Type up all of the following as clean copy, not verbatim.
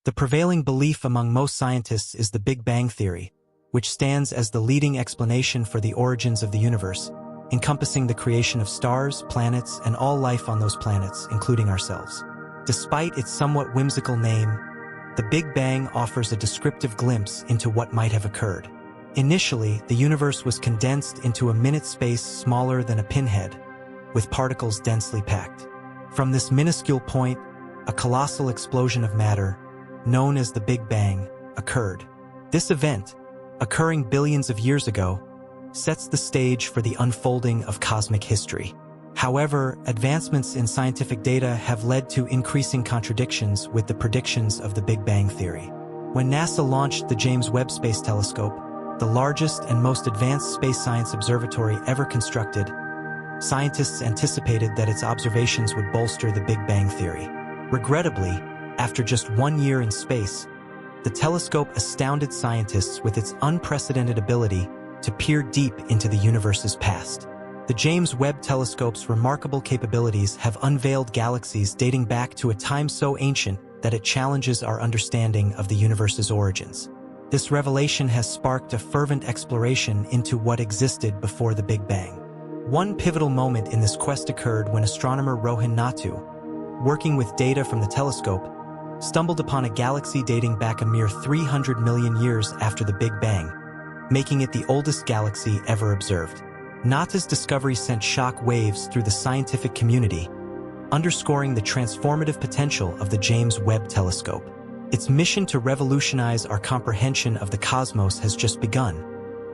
The prevailing belief among most scientists is the Big Bang theory, which stands as the leading explanation for the origins of the universe, encompassing the creation of stars, planets, and all life on those planets, including ourselves. Despite its somewhat whimsical name, the Big Bang offers a descriptive glimpse into what might have occurred. Initially, the universe was condensed into a minute space smaller than a pinhead, with particles densely packed. From this minuscule point, a colossal explosion of matter, known as the Big Bang, occurred. This event, occurring billions of years ago, sets the stage for the unfolding of cosmic history. However, advancements in scientific data have led to increasing contradictions with the predictions of the Big Bang theory. When NASA launched the James Webb Space Telescope, the largest and most advanced space science observatory ever constructed, scientists anticipated that its observations would bolster the Big Bang theory. Regrettably, after just 1 year in space, the telescope astounded scientists with its unprecedented ability to peer deep into the universe's past. The James Webb Telescope's remarkable capabilities have unveiled galaxies dating back to a time so ancient that it challenges our understanding of the universe's origins. This revelation has sparked a fervent exploration into what existed before the Big Bang. One pivotal moment in this quest occurred when astronomer Rohan Natu, working with data from the telescope, stumbled upon a galaxy dating back a mere 300 million years after the Big Bang, making it the oldest galaxy ever observed. Nata's discovery sent shock waves through the scientific community, underscoring the transformative potential of the James Webb Telescope. Its mission to revolutionize our comprehension of the cosmos has just begun,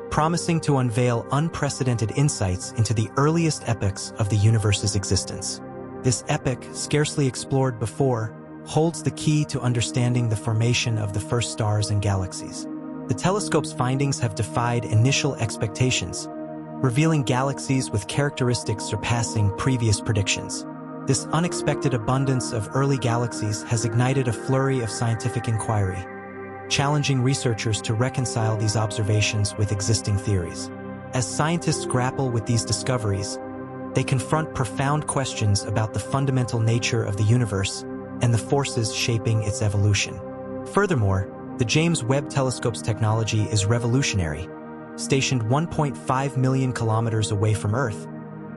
promising to unveil unprecedented insights into the earliest epochs of the universe's existence. This epoch, scarcely explored before, holds the key to understanding the formation of the first stars and galaxies. The telescope's findings have defied initial expectations, revealing galaxies with characteristics surpassing previous predictions. This unexpected abundance of early galaxies has ignited a flurry of scientific inquiry, challenging researchers to reconcile these observations with existing theories. As scientists grapple with these discoveries, they confront profound questions about the fundamental nature of the universe and the forces shaping its evolution. Furthermore, the James Webb Telescope's technology is revolutionary. Stationed 1.5 million kilometers away from Earth,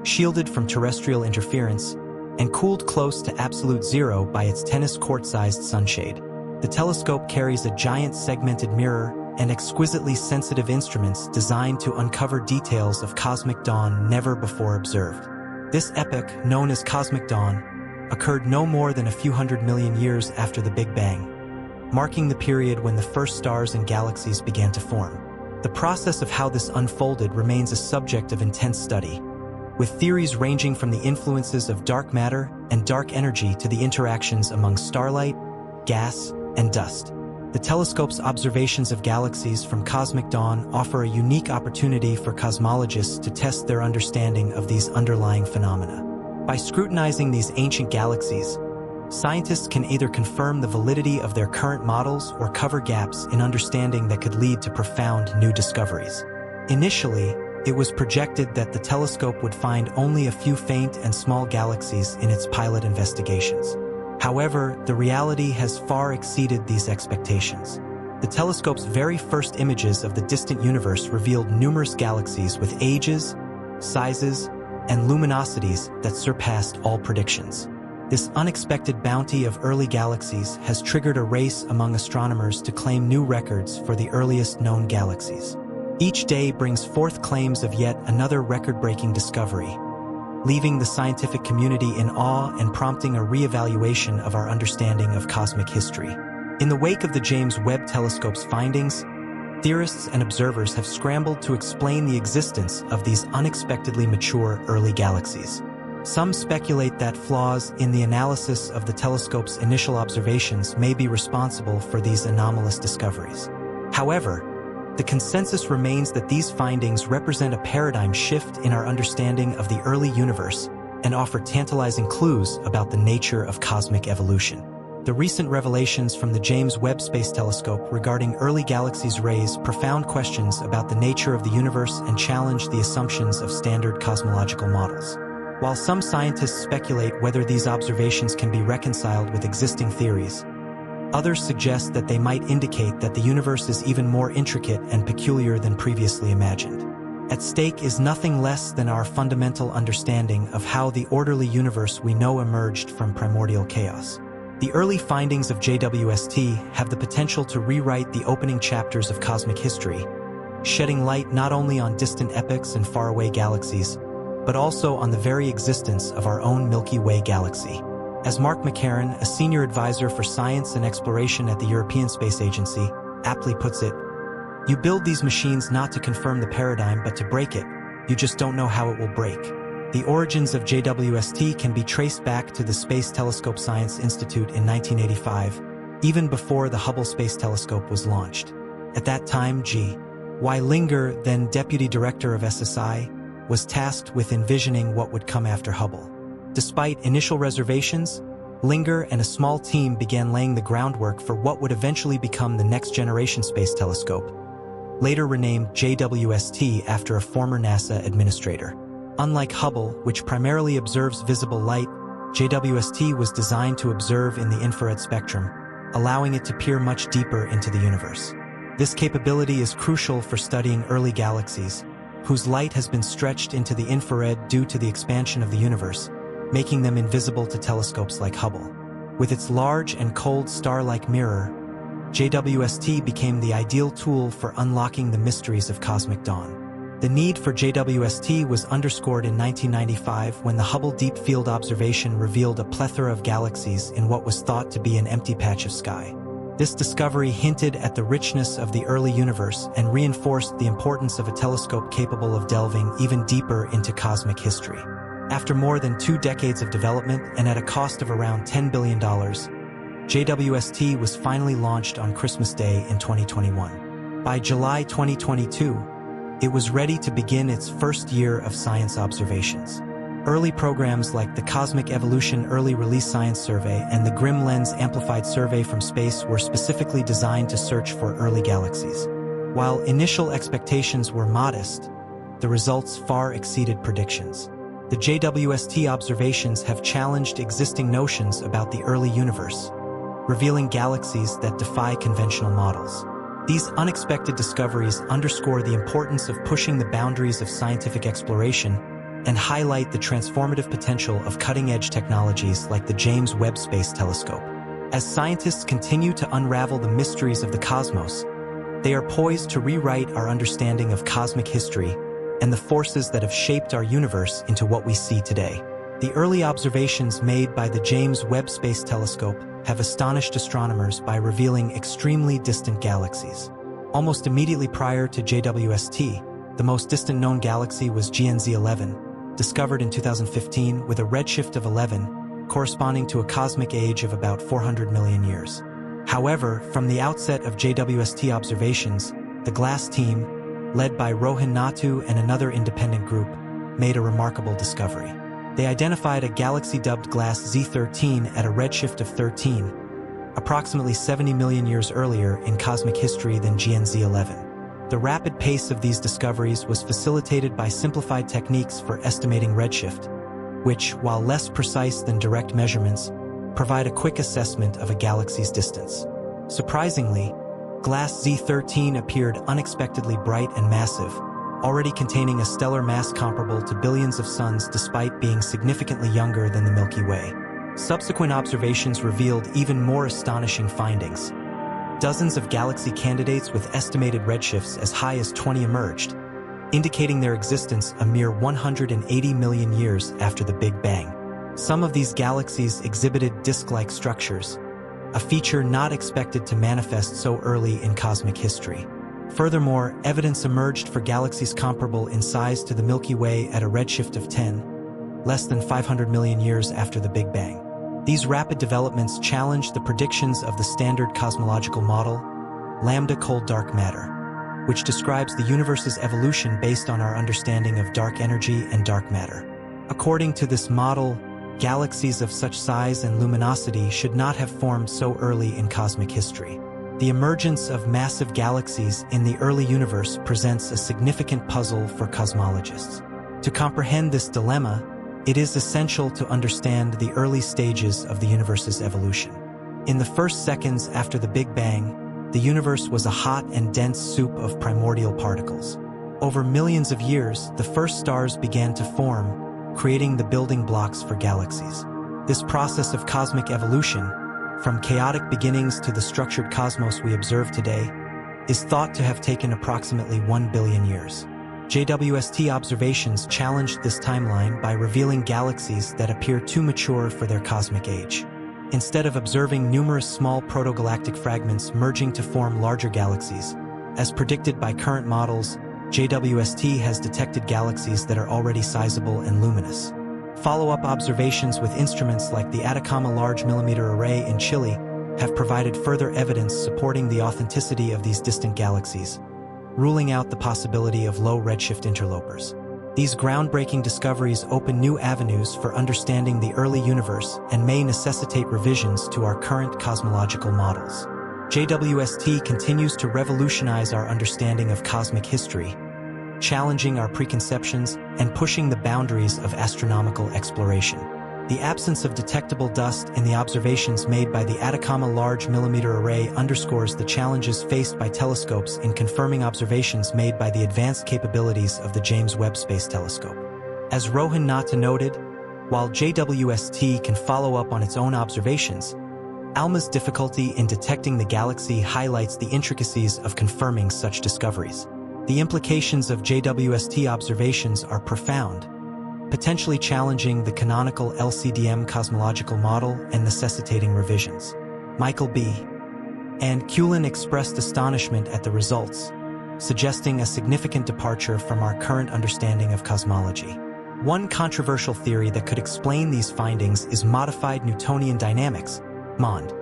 shielded from terrestrial interference, and cooled close to absolute zero by its tennis court-sized sunshade, the telescope carries a giant segmented mirror and exquisitely sensitive instruments designed to uncover details of cosmic dawn never before observed. This epoch, known as cosmic dawn, occurred no more than a few hundred million years after the Big Bang, marking the period when the first stars and galaxies began to form. The process of how this unfolded remains a subject of intense study, with theories ranging from the influences of dark matter and dark energy to the interactions among starlight, gas, and dust. The telescope's observations of galaxies from cosmic dawn offer a unique opportunity for cosmologists to test their understanding of these underlying phenomena. By scrutinizing these ancient galaxies, scientists can either confirm the validity of their current models or cover gaps in understanding that could lead to profound new discoveries. Initially, it was projected that the telescope would find only a few faint and small galaxies in its pilot investigations. However, the reality has far exceeded these expectations. The telescope's very first images of the distant universe revealed numerous galaxies with ages, sizes, and luminosities that surpassed all predictions. This unexpected bounty of early galaxies has triggered a race among astronomers to claim new records for the earliest known galaxies. Each day brings forth claims of yet another record-breaking discovery, leaving the scientific community in awe and prompting a re-evaluation of our understanding of cosmic history. In the wake of the James Webb Telescope's findings, theorists and observers have scrambled to explain the existence of these unexpectedly mature early galaxies. Some speculate that flaws in the analysis of the telescope's initial observations may be responsible for these anomalous discoveries. However, the consensus remains that these findings represent a paradigm shift in our understanding of the early universe and offer tantalizing clues about the nature of cosmic evolution. The recent revelations from the James Webb Space Telescope regarding early galaxies raise profound questions about the nature of the universe and challenge the assumptions of standard cosmological models. While some scientists speculate whether these observations can be reconciled with existing theories, Others suggest that they might indicate that the universe is even more intricate and peculiar than previously imagined. At stake is nothing less than our fundamental understanding of how the orderly universe we know emerged from primordial chaos. The early findings of JWST have the potential to rewrite the opening chapters of cosmic history, shedding light not only on distant epochs and faraway galaxies, but also on the very existence of our own Milky Way galaxy. As Mark McCarran, a senior advisor for science and exploration at the European Space Agency, aptly puts it, "You build these machines not to confirm the paradigm but to break it. You just don't know how it will break." The origins of JWST can be traced back to the Space Telescope Science Institute in 1985, even before the Hubble Space Telescope was launched. At that time, G.Y. Linger, then deputy director of SSI, was tasked with envisioning what would come after Hubble. Despite initial reservations, Linger and a small team began laying the groundwork for what would eventually become the next-generation space telescope, later renamed JWST after a former NASA administrator. Unlike Hubble, which primarily observes visible light, JWST was designed to observe in the infrared spectrum, allowing it to peer much deeper into the universe. This capability is crucial for studying early galaxies, whose light has been stretched into the infrared due to the expansion of the universe, making them invisible to telescopes like Hubble. With its large and cold star-like mirror, JWST became the ideal tool for unlocking the mysteries of cosmic dawn. The need for JWST was underscored in 1995 when the Hubble Deep Field observation revealed a plethora of galaxies in what was thought to be an empty patch of sky. This discovery hinted at the richness of the early universe and reinforced the importance of a telescope capable of delving even deeper into cosmic history. After more than 2 decades of development and at a cost of around $10 billion, JWST was finally launched on Christmas Day in 2021. By July 2022, it was ready to begin its first year of science observations. Early programs like the Cosmic Evolution Early Release Science Survey and the Grim Lens Amplified Survey from Space were specifically designed to search for early galaxies. While initial expectations were modest, the results far exceeded predictions. The JWST observations have challenged existing notions about the early universe, revealing galaxies that defy conventional models. These unexpected discoveries underscore the importance of pushing the boundaries of scientific exploration and highlight the transformative potential of cutting-edge technologies like the James Webb Space Telescope. As scientists continue to unravel the mysteries of the cosmos, they are poised to rewrite our understanding of cosmic history and the forces that have shaped our universe into what we see today. The early observations made by the James Webb Space Telescope have astonished astronomers by revealing extremely distant galaxies. Almost immediately prior to JWST, the most distant known galaxy was GNZ 11, discovered in 2015 with a redshift of 11, corresponding to a cosmic age of about 400 million years. However, from the outset of JWST observations, the GLASS team, led by Rohan Natu and another independent group, made a remarkable discovery. They identified a galaxy dubbed GLASS Z13 at a redshift of 13, approximately 70 million years earlier in cosmic history than GNZ 11. The rapid pace of these discoveries was facilitated by simplified techniques for estimating redshift, which, while less precise than direct measurements, provide a quick assessment of a galaxy's distance. Surprisingly, GLASS Z13 appeared unexpectedly bright and massive, already containing a stellar mass comparable to billions of suns despite being significantly younger than the Milky Way. Subsequent observations revealed even more astonishing findings. Dozens of galaxy candidates with estimated redshifts as high as 20 emerged, indicating their existence a mere 180 million years after the Big Bang. Some of these galaxies exhibited disk-like structures, a feature not expected to manifest so early in cosmic history. Furthermore, evidence emerged for galaxies comparable in size to the Milky Way at a redshift of 10, less than 500 million years after the Big Bang. These rapid developments challenged the predictions of the standard cosmological model, lambda cold dark matter, which describes the universe's evolution based on our understanding of dark energy and dark matter. According to this model, galaxies of such size and luminosity should not have formed so early in cosmic history. The emergence of massive galaxies in the early universe presents a significant puzzle for cosmologists. To comprehend this dilemma, it is essential to understand the early stages of the universe's evolution. In the first seconds after the Big Bang, the universe was a hot and dense soup of primordial particles. Over millions of years, the first stars began to form, creating the building blocks for galaxies. This process of cosmic evolution, from chaotic beginnings to the structured cosmos we observe today, is thought to have taken approximately 1 billion years. JWST observations challenged this timeline by revealing galaxies that appear too mature for their cosmic age. Instead of observing numerous small protogalactic fragments merging to form larger galaxies, as predicted by current models, JWST has detected galaxies that are already sizable and luminous. Follow-up observations with instruments like the Atacama Large Millimeter Array in Chile have provided further evidence supporting the authenticity of these distant galaxies, ruling out the possibility of low-redshift interlopers. These groundbreaking discoveries open new avenues for understanding the early universe and may necessitate revisions to our current cosmological models. JWST continues to revolutionize our understanding of cosmic history, challenging our preconceptions and pushing the boundaries of astronomical exploration. The absence of detectable dust in the observations made by the Atacama Large Millimeter Array underscores the challenges faced by telescopes in confirming observations made by the advanced capabilities of the James Webb Space Telescope. As Rohan Nata noted, while JWST can follow up on its own observations, ALMA's difficulty in detecting the galaxy highlights the intricacies of confirming such discoveries. The implications of JWST observations are profound, potentially challenging the canonical LCDM cosmological model and necessitating revisions. Michael B. and Cullen expressed astonishment at the results, suggesting a significant departure from our current understanding of cosmology. One controversial theory that could explain these findings is modified Newtonian dynamics, MOND,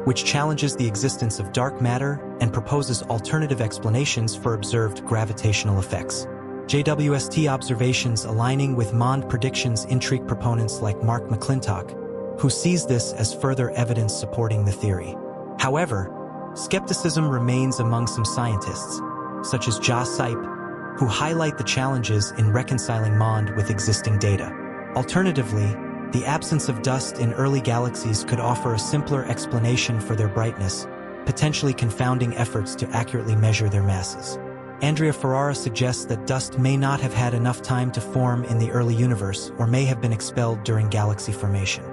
which challenges the existence of dark matter and proposes alternative explanations for observed gravitational effects. JWST observations aligning with MOND predictions intrigue proponents like Mark McClintock, who sees this as further evidence supporting the theory. However, skepticism remains among some scientists, such as JWST, who highlight the challenges in reconciling MOND with existing data. Alternatively, the absence of dust in early galaxies could offer a simpler explanation for their brightness, potentially confounding efforts to accurately measure their masses. Andrea Ferrara suggests that dust may not have had enough time to form in the early universe or may have been expelled during galaxy formation.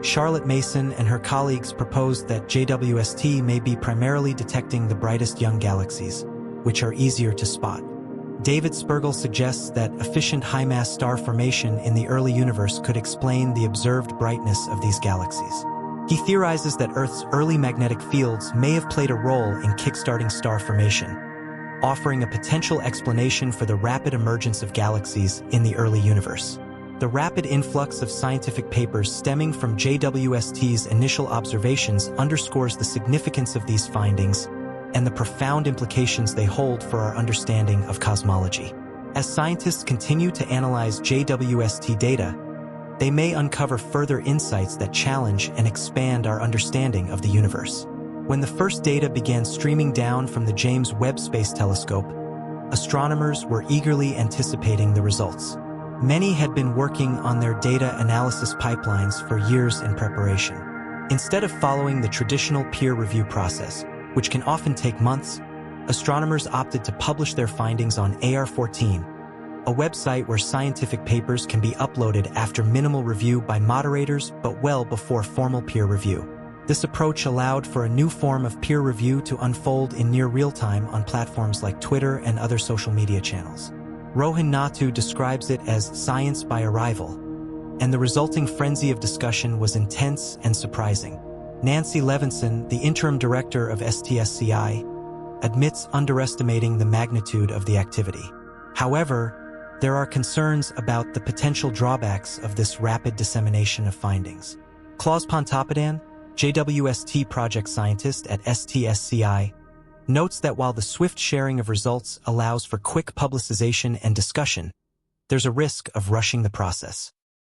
Charlotte Mason and her colleagues proposed that JWST may be primarily detecting the brightest young galaxies, which are easier to spot. David Spergel suggests that efficient high-mass star formation in the early universe could explain the observed brightness of these galaxies. He theorizes that Earth's early magnetic fields may have played a role in kickstarting star formation, offering a potential explanation for the rapid emergence of galaxies in the early universe. The rapid influx of scientific papers stemming from JWST's initial observations underscores the significance of these findings and the profound implications they hold for our understanding of cosmology. As scientists continue to analyze JWST data, they may uncover further insights that challenge and expand our understanding of the universe. When the first data began streaming down from the James Webb Space Telescope, astronomers were eagerly anticipating the results. Many had been working on their data analysis pipelines for years in preparation. Instead of following the traditional peer review process, which can often take months, astronomers opted to publish their findings on AR14, a website where scientific papers can be uploaded after minimal review by moderators but well before formal peer review. This approach allowed for a new form of peer review to unfold in near real time on platforms like Twitter and other social media channels. Rohan Natu describes it as science by arrival, and the resulting frenzy of discussion was intense and surprising. Nancy Levinson, the interim director of STSCI, admits underestimating the magnitude of the activity. However, there are concerns about the potential drawbacks of this rapid dissemination of findings. Klaus Pontoppidan, JWST project scientist at STSCI, notes that while the swift sharing of results allows for quick publicization and discussion, there's a risk of rushing the process.